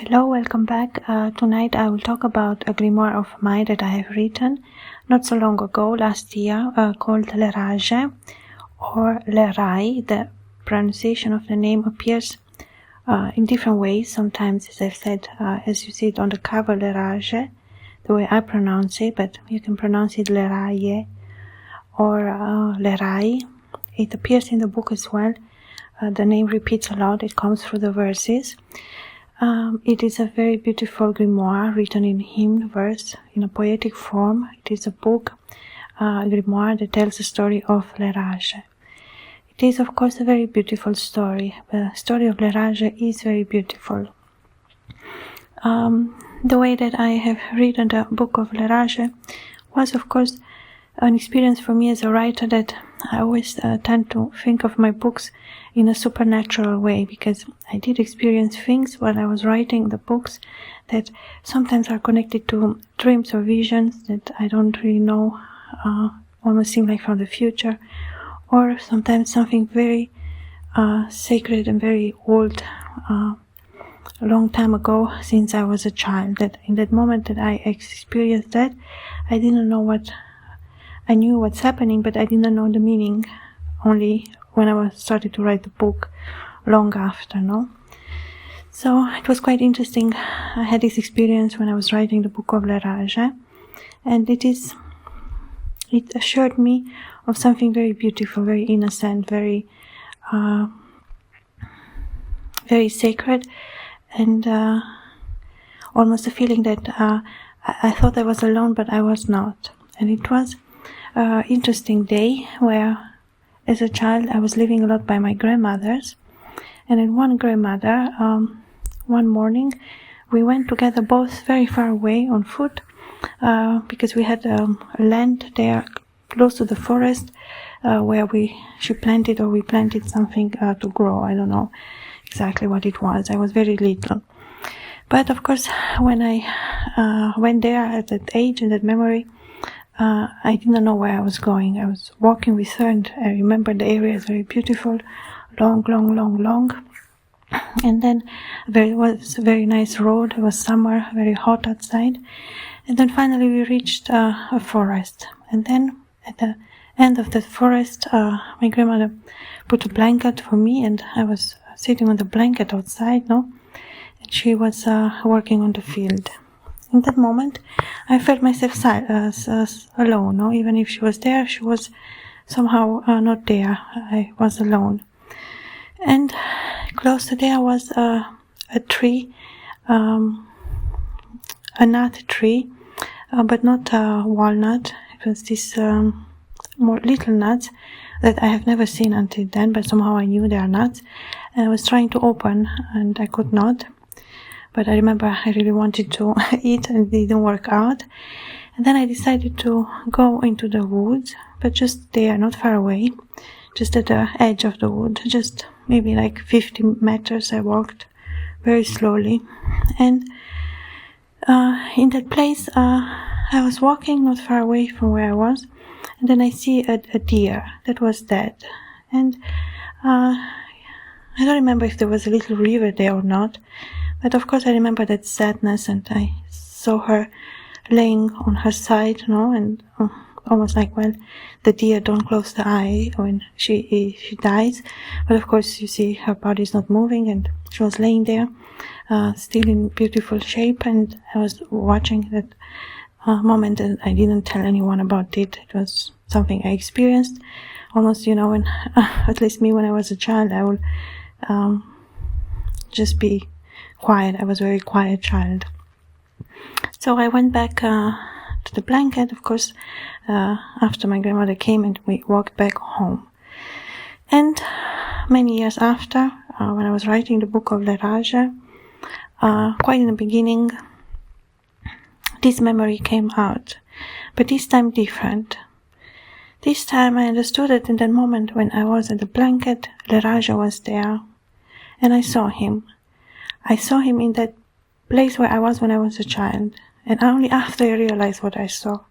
Hello, welcome back. Tonight I will talk about a grimoire of mine that I have written not so long ago, last year, called Leraje or Leraje. The pronunciation of the name appears in different ways. Sometimes, as I've said, as you see it on the cover, Leraje, the way I pronounce it, but you can pronounce it Leraje or Leraje. It appears in the book as well. The name repeats a lot. It comes through the verses. It is a very beautiful grimoire written in hymn verse in a poetic form. It is a book, grimoire that tells the story of Leraje. It is, of course, a very beautiful story. The story of Leraje is very beautiful. The way that I have written the book of Leraje was, of course, an experience for me as a writer that I always tend to think of my books in a supernatural way, because I did experience things while I was writing the books that sometimes are connected to dreams or visions that I don't really know, almost seem like from the future, or sometimes something very sacred and very old, a long time ago, since I was a child. That in that moment that I experienced that, I didn't know what I knew what's happening, but I didn't know the meaning only when I started to write the book long after, no? So it was quite interesting. I had this experience when I was writing the book of Leraje, and it assured me of something very beautiful, very innocent, very sacred, and almost a feeling that I thought I was alone, but I was not. And it was an interesting day where, as a child, I was living a lot by my grandmothers, and in one grandmother, one morning, we went together both very far away on foot, because we had a land there close to the forest, where she planted, or we planted something to grow. I don't know exactly what it was. I was very little. But of course, when I went there at that age and that memory, I didn't know where I was going. I was walking with her, and I remember the area is very beautiful, long. And then there was a very nice road. It was summer, very hot outside. And then finally we reached a forest. And then at the end of the forest, my grandmother put a blanket for me, and I was sitting on the blanket outside, and she was working on the field. In that moment, I felt myself alone. Even if she was there, she was somehow not there. I was alone. And close to there was a tree, a nut tree, but not a walnut. It was this more little nuts that I have never seen until then, but somehow I knew they are nuts. And I was trying to open, and I could not. But I remember I really wanted to eat, and it didn't work out. And then I decided to go into the woods, but just there, not far away, just at the edge of the wood, just maybe like 50 meters. I walked very slowly. And in that place, I was walking not far away from where I was, and then I see a deer that was dead. And I don't remember if there was a little river there or not. But of course I remember that sadness, and I saw her laying on her side, and almost like, well, the deer don't close the eye when she dies. But of course you see her body is not moving, and she was laying there, still in beautiful shape. And I was watching that moment, and I didn't tell anyone about it. It was something I experienced almost, when at least me when I was a child, I would just be quiet. I was a very quiet child. So I went back to the blanket, of course, after my grandmother came, and we walked back home. And many years after, when I was writing the book of Leraje, quite in the beginning, this memory came out, but this time different. This time I understood that in that moment when I was at the blanket, Leraje was there, and I saw him. I saw him in that place where I was when I was a child, and only after I realized what I saw.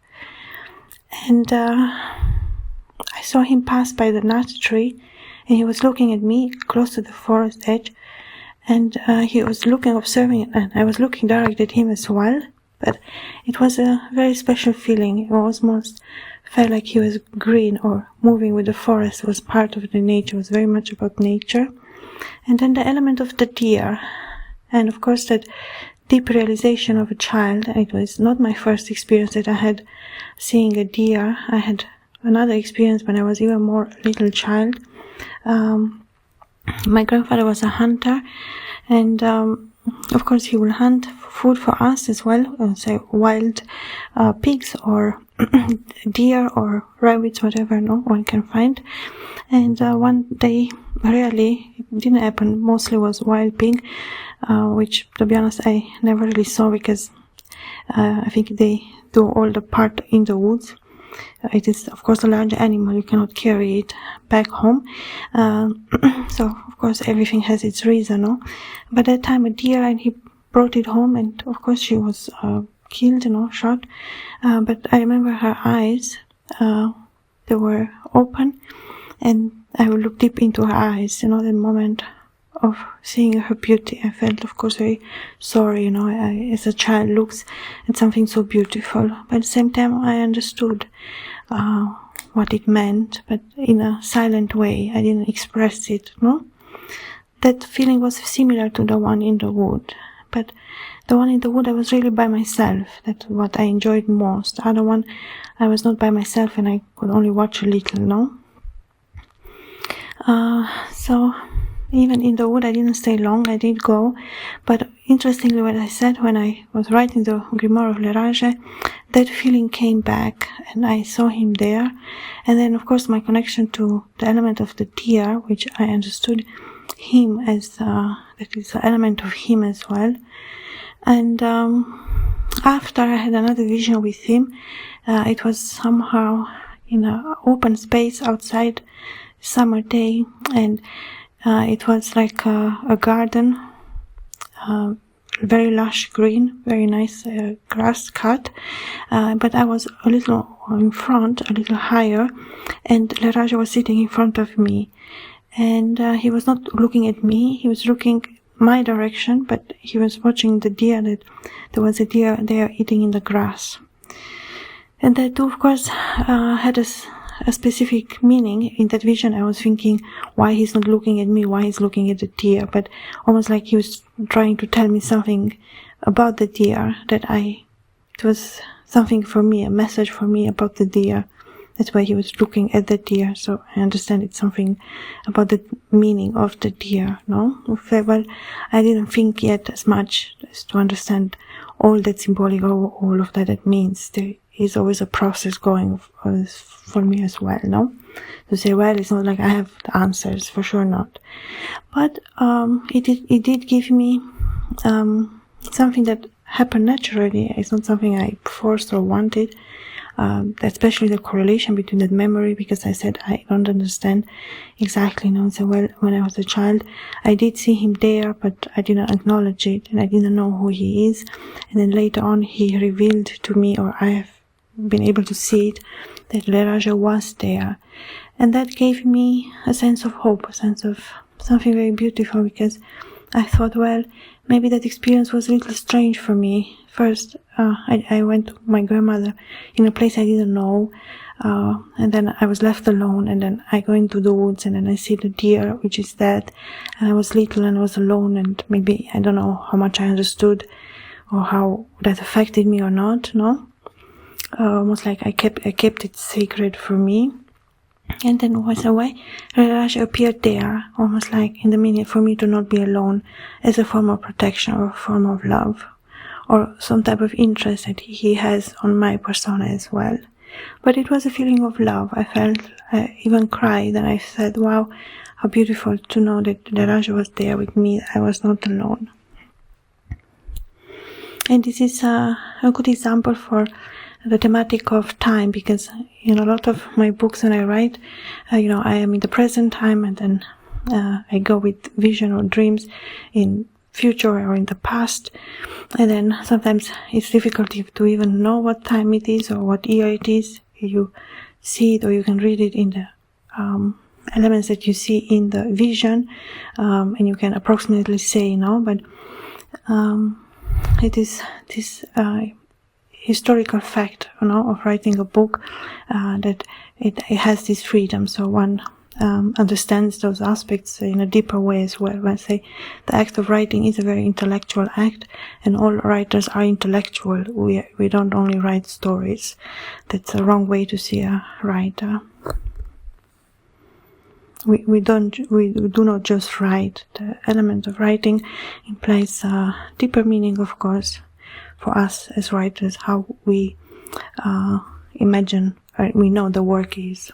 And I saw him pass by the nut tree, and he was looking at me close to the forest edge, and he was observing, and I was looking directly at him as well. But it was a very special feeling. It almost felt like he was green or moving with the forest, was part of the nature, was very much about nature. And then the element of the deer, and of course that deep realization of a child. It was not my first experience that I had seeing a deer. I had another experience when I was even more little child. My grandfather was a hunter, and of course he will hunt food for us as well, say wild pigs or deer or rabbits, whatever one can find. And one day, really, it didn't happen, mostly was wild pig, which, to be honest, I never really saw, because I think they do all the part in the woods. It is, of course, a large animal. You cannot carry it back home. So, of course, everything has its reason, no? But at that time, a deer, and he brought it home, and, of course, she was killed, shot. But I remember her eyes, they were open, and I would look deep into her eyes, the moment of seeing her beauty. I felt, of course, very sorry, as a child looks at something so beautiful. But at the same time, I understood what it meant, but in a silent way. I didn't express it, no? That feeling was similar to the one in the wood. But the one in the wood, I was really by myself. That's what I enjoyed most. The other one, I was not by myself, and I could only watch a little, no? So even in the wood, I didn't stay long. I did go, but interestingly, what I said when I was writing the Grimoire of Leraje, that feeling came back, and I saw him there. And then, of course, my connection to the element of the deer, which I understood him as that is an element of him as well. And after I had another vision with him, it was somehow in an open space outside, summer day, and it was like a garden, very lush green, very nice grass cut, but I was a little in front, a little higher, and Leraje was sitting in front of me, and he was not looking at me, he was looking my direction, but he was watching the deer. That there was a deer there eating in the grass, and that too, of course, had a specific meaning. In that vision, I was thinking, why he's not looking at me, why he's looking at the deer, but almost like he was trying to tell me something about the deer, it was something for me, a message for me about the deer. That's why he was looking at the deer. So I understand it's something about the meaning of the deer, no? Well, I didn't think yet as much as to understand all that symbolic, all of that it means. There is always a process going for me as well, no? To say, well, it's not like I have the answers, for sure not. But it did give me something that happened naturally. It's not something I forced or wanted, especially the correlation between that memory, because I said I don't understand exactly, So, well, when I was a child, I did see him there, but I didn't acknowledge it, and I didn't know who he is. And then later on, he revealed to me, or I have been able to see it, that Leraje was there. And that gave me a sense of hope, a sense of something very beautiful, because I thought, well, maybe that experience was a little strange for me. First, I went to my grandmother in a place I didn't know, and then I was left alone, and then I go into the woods, and then I see the deer, which is dead, and I was little and I was alone, and maybe, I don't know how much I understood or how that affected me or not, no? Almost like I kept it sacred for me. And then was away, Leraje appeared there, almost like in the meaning for me to not be alone, as a form of protection or a form of love, or some type of interest that he has on my persona as well. But it was a feeling of love. I felt, I even cried, and I said, wow, how beautiful to know that Leraje was there with me. I was not alone. And this is a good example for the thematic of time, because in a lot of my books when I write, I am in the present time, and then I go with vision or dreams in future or in the past, and then sometimes it's difficult to even know what time it is or what year it is. You see it or you can read it in the elements that you see in the vision, and you can approximately say, but it is this historical fact, of writing a book, that it has this freedom, so one understands those aspects in a deeper way as well. When I say the act of writing is a very intellectual act, and all writers are intellectual. We don't only write stories. That's a wrong way to see a writer. We do not just write. The element of writing implies a deeper meaning, of course, for us as writers, how we imagine, we know the work is.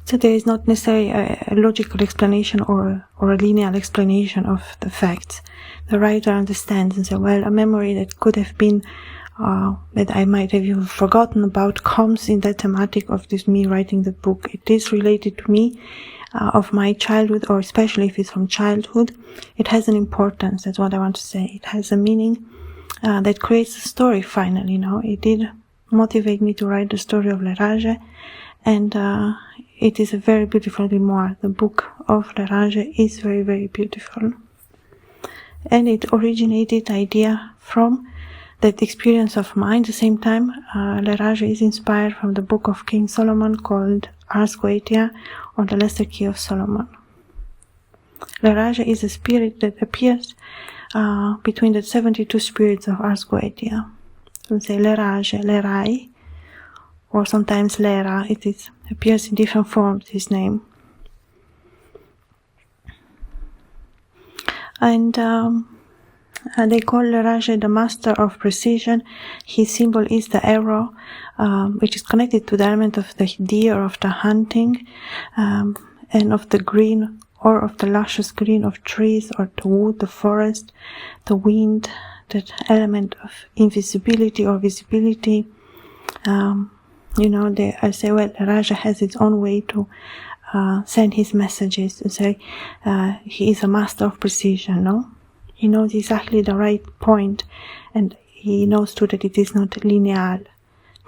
So there is not necessarily a logical explanation or a linear explanation of the facts. The writer understands and says, well, a memory that could have been, that I might have even forgotten about, comes in the thematic of this me writing the book. It is related to me, of my childhood, or especially if it's from childhood. It has an importance, that's what I want to say. It has a meaning that creates a story finally, It did motivate me to write the story of Leraje, and it is a very beautiful grimoire. The book of Leraje is very, very beautiful. And it originated the idea from that experience of mine. At the same time, Leraje is inspired from the book of King Solomon called Ars Goetia, or the Lesser Key of Solomon. Leraje is a spirit that appears between the 72 spirits of Ars Goetia. So we say Leraje, Lerai, or sometimes Lera. It appears in different forms, his name. And they call Leraje the master of precision. His symbol is the arrow, which is connected to the element of the deer, of the hunting, and of the green, or of the luscious green of trees, or the wood, the forest, the wind, that element of invisibility or visibility. I say, well, Leraje has its own way to send his messages, to say he is a master of precision, He knows exactly the right point, and he knows too that it is not linear.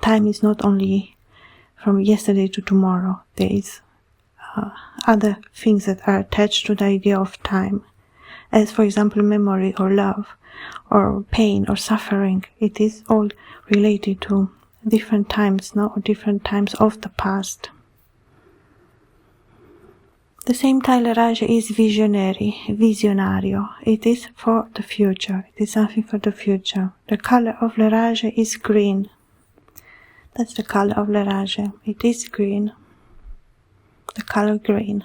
Time is not only from yesterday to tomorrow. There is other things that are attached to the idea of time, as for example memory or love or pain or suffering. It is all related to different times, or different times of the past. The same time, Leraje is visionario. It is for the future. It is something for the future. The color of Leraje is green. That's the color of Leraje. It is green. The color green.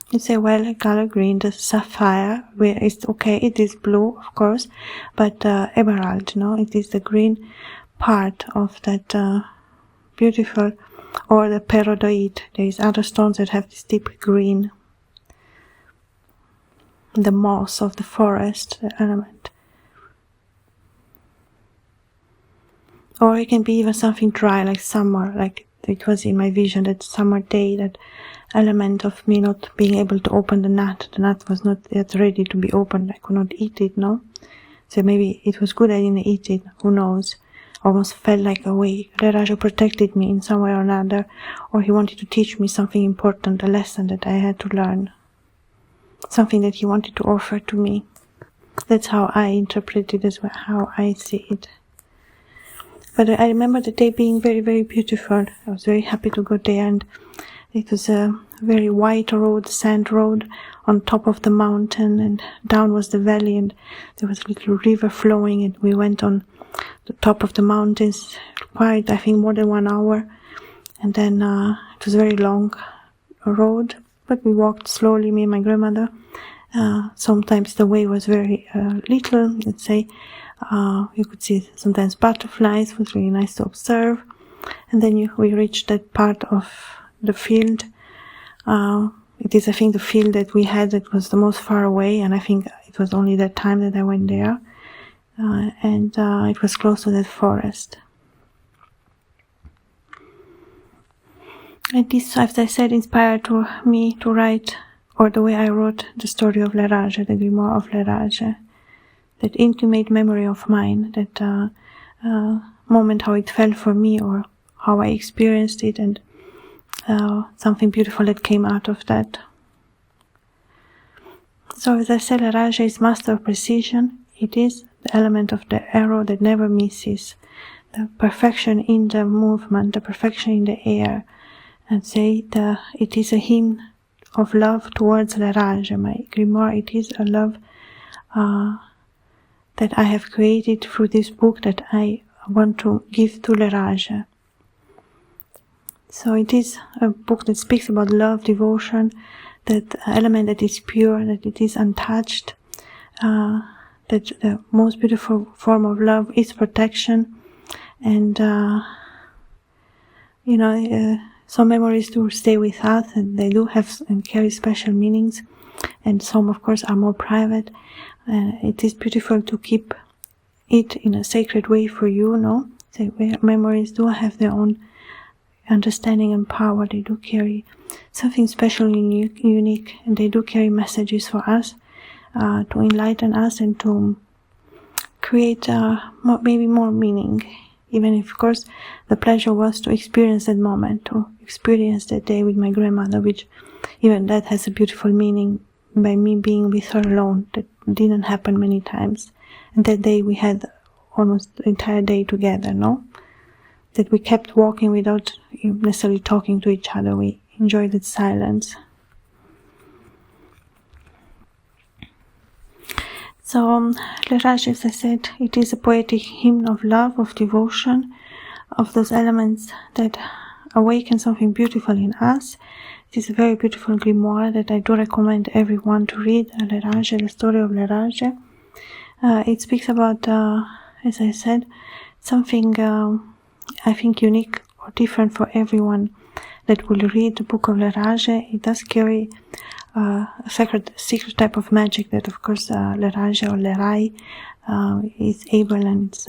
You say, well, color green, the sapphire, where it's okay, it is blue, of course, but emerald, it is the green part of that beautiful, or the perodoid. There is other stones that have this deep green. The moss of the forest, the element. Or it can be even something dry, like summer, like it was in my vision, that summer day, that element of me not being able to open the nut. The nut was not yet ready to be opened. I could not eat it, So maybe it was good I didn't eat it, who knows. Almost felt like a way Leraje protected me in some way or another, or he wanted to teach me something important, a lesson that I had to learn. Something that he wanted to offer to me. That's how I interpret it as well, how I see it. But I remember the day being very, very beautiful. I was very happy to go there, and it was a very white road, sand road, on top of the mountain, and down was the valley, and there was a little river flowing, and we went on the top of the mountains, quite, I think, more than 1 hour, and then it was a very long road, but we walked slowly, me and my grandmother. Sometimes the way was very little, let's say. You could see sometimes butterflies. It was really nice to observe. And then we reached that part of the field. It is, I think, the field that we had that was the most far away, and I think it was only that time that I went there. And it was close to that forest. And this, as I said, inspired me to write, or the way I wrote the story of Leraje, the Grimoire of Leraje. That intimate memory of mine, that moment how it felt for me, or how I experienced it, and something beautiful that came out of that. So as I said, Leraje is master of precision. It is the element of the arrow that never misses, the perfection in the movement, the perfection in the air. And say it is a hymn of love towards Leraje, my grimoire. It is a love that I have created through this book that I want to give to Leraje. So it is a book that speaks about love, devotion, that element that is pure, that it is untouched, that the most beautiful form of love is protection, and some memories do stay with us, and they do have and carry special meanings, and some of course are more private. It is beautiful to keep it in a sacred way for you, no? So memories do have their own understanding and power. They do carry something special and unique, and they do carry messages for us to enlighten us and to create maybe more meaning, even if of course the pleasure was to experience that moment, to experience that day with my grandmother, which even that has a beautiful meaning by me being with her alone. That didn't happen many times, and that day we had almost the entire day together, no? That we kept walking without necessarily talking to each other. We enjoyed that silence. So Leraje, as I said, it is a poetic hymn of love, of devotion, of those elements that awaken something beautiful in us. It is a very beautiful grimoire that I do recommend everyone to read, Leraje, the story of Leraje. It speaks about, as I said, something I think unique or different for everyone that will read the book of Leraje. It does carry a secret type of magic that of course Leraje or Lerai is able and is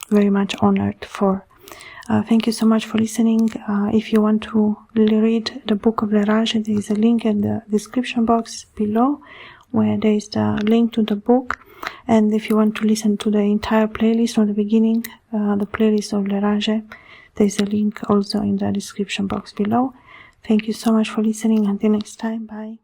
very much honored for. Thank you so much for listening. If you want to read the book of Leraje, there is a link in the description box below where there is the link to the book. And if you want to listen to the entire playlist from the beginning, the playlist of Leraje, there is a link also in the description box below. Thank you so much for listening. Until next time, bye.